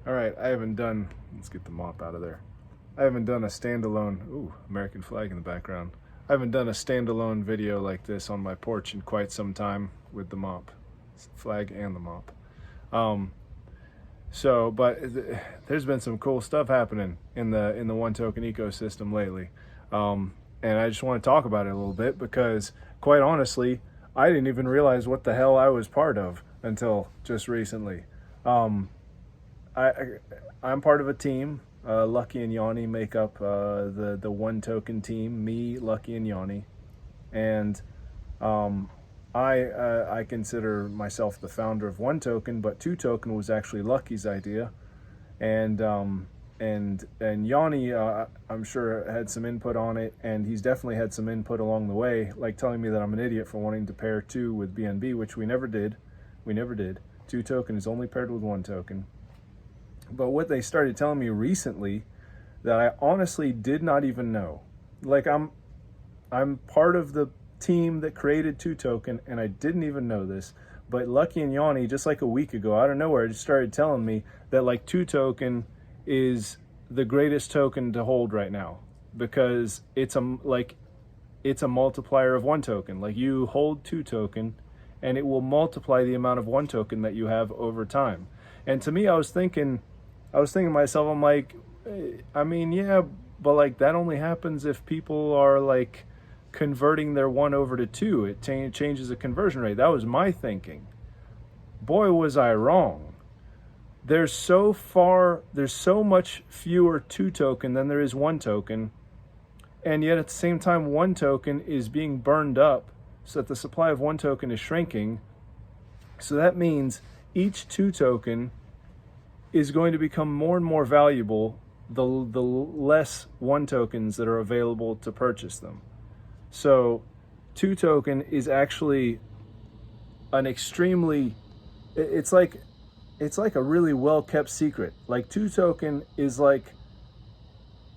All right, I haven't done, let's get the mop out of there. I haven't done a standalone, ooh, American flag in the background. I haven't done a standalone video like this on my porch in quite some time with the mop, flag and the mop. But there's been some cool stuff happening in the One Token ecosystem lately. And I just want to talk about it a little bit because, quite honestly, I didn't even realize what the hell I was part of until just recently. I'm part of a team. Lucky and Yanni make up the One Token team. Me, Lucky, and Yanni, and I consider myself the founder of One Token, but Two Token was actually Lucky's idea, and Yanni, I'm sure had some input on it, and he's definitely had some input along the way, like telling me that I'm an idiot for wanting to pair two with BNB, which we never did. Two Token is only paired with One Token. But what they started telling me recently that I honestly did not even know. Like I'm part of the team that created Two Token, and I didn't even know this. But Lucky and Yanni, just like a week ago, out of nowhere, just started telling me that like Two Token is the greatest token to hold right now because it's a multiplier of One Token. Like you hold Two Token, and it will multiply the amount of One Token that you have over time. And to me, I was thinking to myself, I'm like, I mean, yeah, but like that only happens if people are like converting their one over to two. It changes the conversion rate. That was my thinking. Boy, was I wrong. There's so much fewer Two Token than there is One Token, and yet at the same time, One Token is being burned up so that the supply of One Token is shrinking. So that means each Two Token is going to become more and more valuable the less One Tokens that are available to purchase them. So Two Token is actually an extremely, it's like a really well kept secret. Like Two Token is like,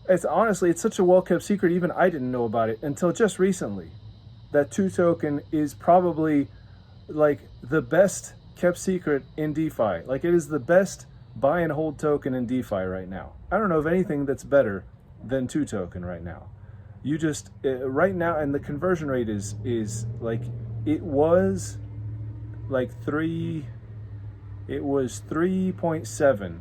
it's such a well kept secret, even I didn't know about it until just recently. That Two Token is probably like the best kept secret in DeFi. Like it is the best buy and hold token in DeFi right now. I don't know of anything that's better than Two Token right now. You just right now, and the conversion rate is like it was 3.7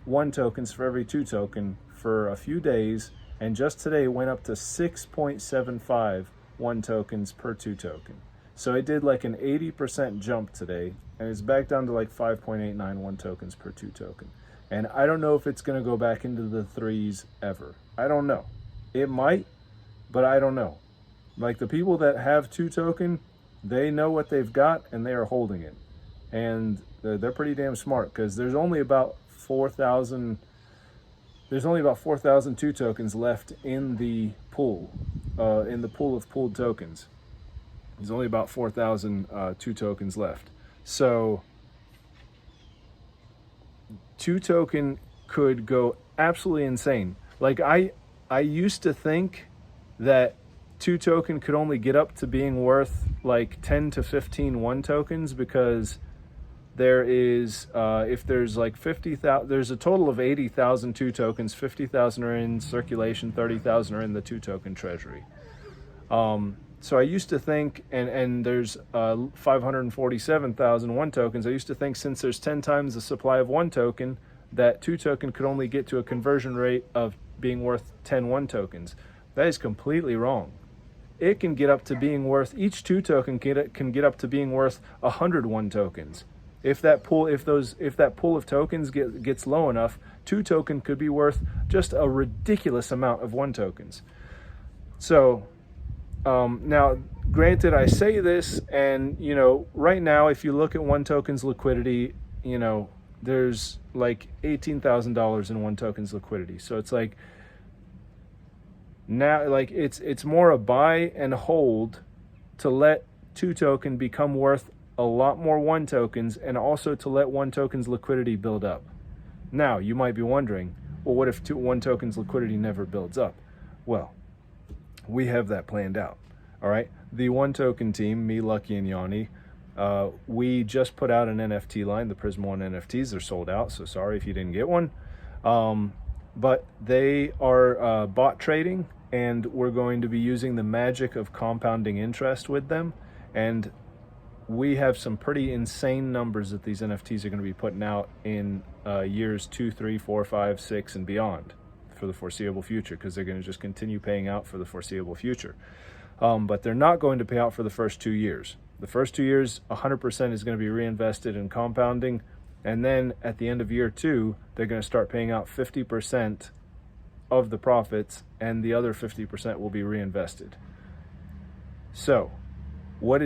One Tokens for every Two Token for a few days, and just today went up to 6.75 One Tokens per Two Token. So it did like an 80% jump today, and it's back down to like 5.89 One Tokens per Two Token. And I don't know if it's going to go back into the threes ever. I don't know. It might, but I don't know. Like the people that have Two Token, they know what they've got and they are holding it. And they're pretty damn smart because there's only about 4,000 Two Tokens left in the pool of pooled tokens. There's only about 4,000 Two Tokens left. So Two Token could go absolutely insane. Like I used to think that Two Token could only get up to being worth like 10 to 15 One Tokens because there is if there's like 50,000, there's a total of 80,000 Two Tokens. 50,000 are in circulation, 30,000 are in the Two Token treasury. So I used to think, and there's 547,000 One Tokens. I used to think since there's 10 times the supply of One Token, that Two Token could only get to a conversion rate of being worth 10 One Tokens. That is completely wrong. It can get up to being worth, each Two Token can get up to being worth 100 One Tokens. If that pool of tokens gets low enough, Two Token could be worth just a ridiculous amount of One Tokens. So now, granted, I say this, and right now, if you look at One Token's liquidity, there's like $18,000 in One Token's liquidity. So it's like now, like it's more a buy and hold to let Two Token become worth a lot more One Tokens, and also to let One Token's liquidity build up. Now, you might be wondering, well, what if One Token's liquidity never builds up? Well, we have that planned out. All right. The One Token team, me, Lucky, and Yanni, We just put out an NFT line, the Prisma One NFTs. They're sold out, so sorry if you didn't get one. But they are bot trading, and we're going to be using the magic of compounding interest with them. And we have some pretty insane numbers that these NFTs are going to be putting out in years 2, 3, 4, 5, 6, and beyond for the foreseeable future, because they're going to just continue paying out for the foreseeable future. But they're not going to pay out for the first 2 years. The first 2 years, 100% is going to be reinvested in compounding. And then at the end of year 2, they're going to start paying out 50% of the profits, and the other 50% will be reinvested. So what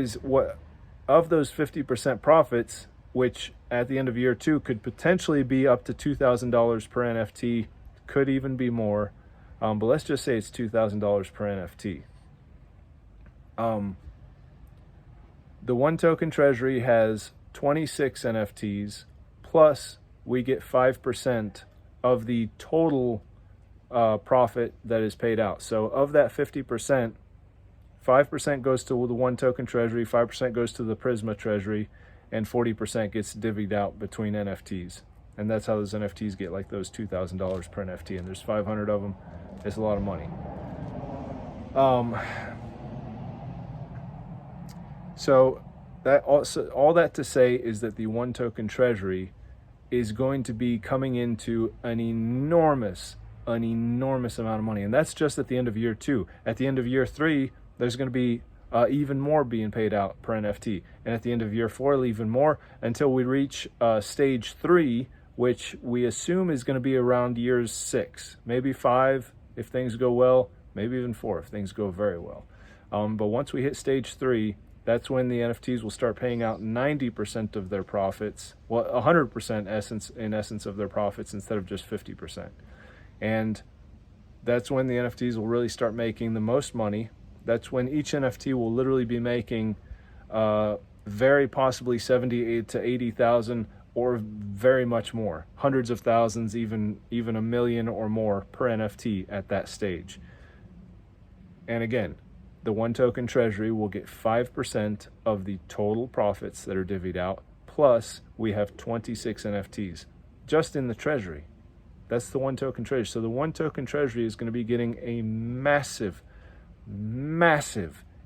of those 50% profits, which at the end of year 2 could potentially be up to $2,000 per NFT, could even be more, but let's just say it's $2,000 per NFT. The One Token Treasury has 26 NFTs, plus we get 5% of the total profit that is paid out. So of that 50%, 5% goes to the One Token Treasury, 5% goes to the Prisma Treasury, and 40% gets divvied out between NFTs. And that's how those NFTs get like those $2,000 per NFT. And there's 500 of them. It's a lot of money. So that also, all that to say is that the One Token Treasury is going to be coming into an enormous amount of money. And that's just at the end of year 2. At the end of year 3, there's going to be even more being paid out per NFT. And at the end of year 4, even more, until we reach stage 3, which we assume is going to be around years 6, maybe 5 if things go well, maybe even 4 if things go very well. But once we hit stage 3, that's when the NFTs will start paying out 90% of their profits, well, 100% in essence of their profits instead of just 50%. And that's when the NFTs will really start making the most money. That's when each NFT will literally be making very possibly 70 to 80,000 or very much more, hundreds of thousands, even a million or more per NFT at that stage. And again, the One Token Treasury will get 5% of the total profits that are divvied out, plus we have 26 NFTs just in the Treasury. That's the One Token Treasury. So the One Token Treasury is going to be getting a massive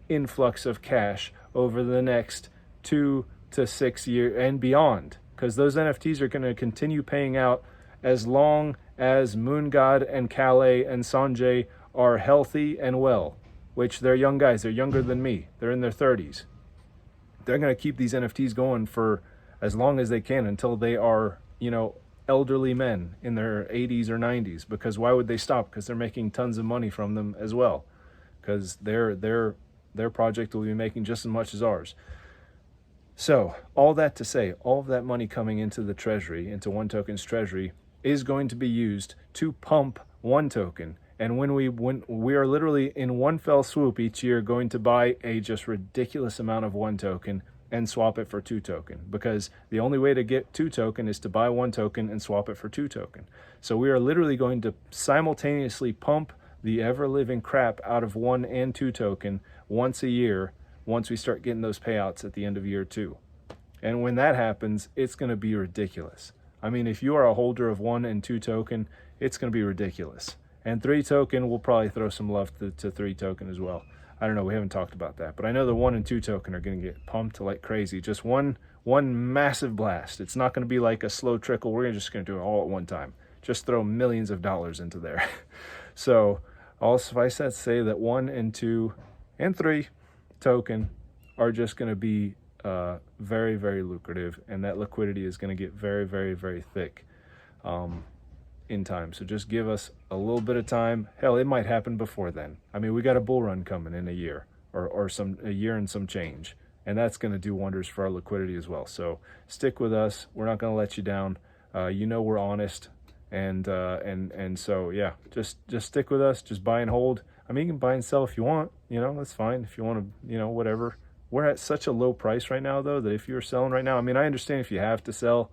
influx of cash over the next 2 to 6 years and beyond, because those NFTs are going to continue paying out as long as Moon God and Calais and Sanjay are healthy and well, which they're young guys. They're younger than me. They're in their 30s. They're going to keep these NFTs going for as long as they can until they are, elderly men in their 80s or 90s, because why would they stop? Because they're making tons of money from them as well, because their project will be making just as much as ours. So all that to say, all of that money coming into the Treasury, into One Token's Treasury, is going to be used to pump One Token. And when we are literally in one fell swoop each year going to buy a just ridiculous amount of One Token and swap it for 2 token, because the only way to get 2 token is to buy 1 token and swap it for 2 token. So we are literally going to simultaneously pump the ever-living crap out of 1 and 2 token once a year, once we start getting those payouts at the end of year 2. And when that happens, it's going to be ridiculous. I mean, if you are a holder of 1 and 2 token, it's going to be ridiculous. And 3 token, we'll probably throw some love to 3 token as well. I don't know, we haven't talked about that, but I know the 1 and 2 token are going to get pumped like crazy. Just one massive blast. It's not going to be like a slow trickle. We're just going to do it all at one time. Just throw millions of dollars into there. So I'll suffice that to say that 1 and 2 and 3 token are just going to be very, very lucrative, and that liquidity is going to get very, very, very thick in time. So just give us a little bit of time. Hell, it might happen before then. I mean, we got a bull run coming in a year or a year and some change, and that's going to do wonders for our liquidity as well. So stick with us. We're not going to let you down. We're honest, and so yeah, just stick with us. Just buy and hold. I mean, you can buy and sell if you want. That's fine. If you want to, whatever. We're at such a low price right now, though, that if you're selling right now, I mean, I understand if you have to sell,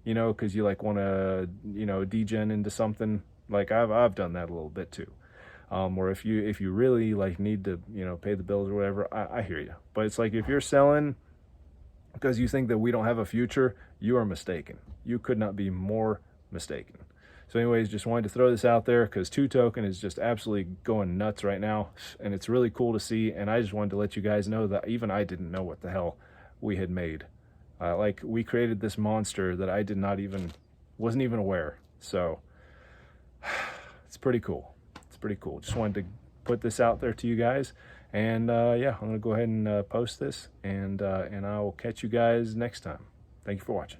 because you want to, degen into something. Like I've done that a little bit too. Or if you really need to, pay the bills or whatever, I hear you. But it's like if you're selling, because you think that we don't have a future, you are mistaken. You could not be more mistaken. So anyways, just wanted to throw this out there because 2Token is just absolutely going nuts right now, and it's really cool to see. And I just wanted to let you guys know that even I didn't know what the hell we had made. Like, we created this monster that I wasn't even aware. So it's pretty cool. It's pretty cool. Just wanted to put this out there to you guys. And yeah, I'm gonna go ahead and post this, and I will catch you guys next time. Thank you for watching.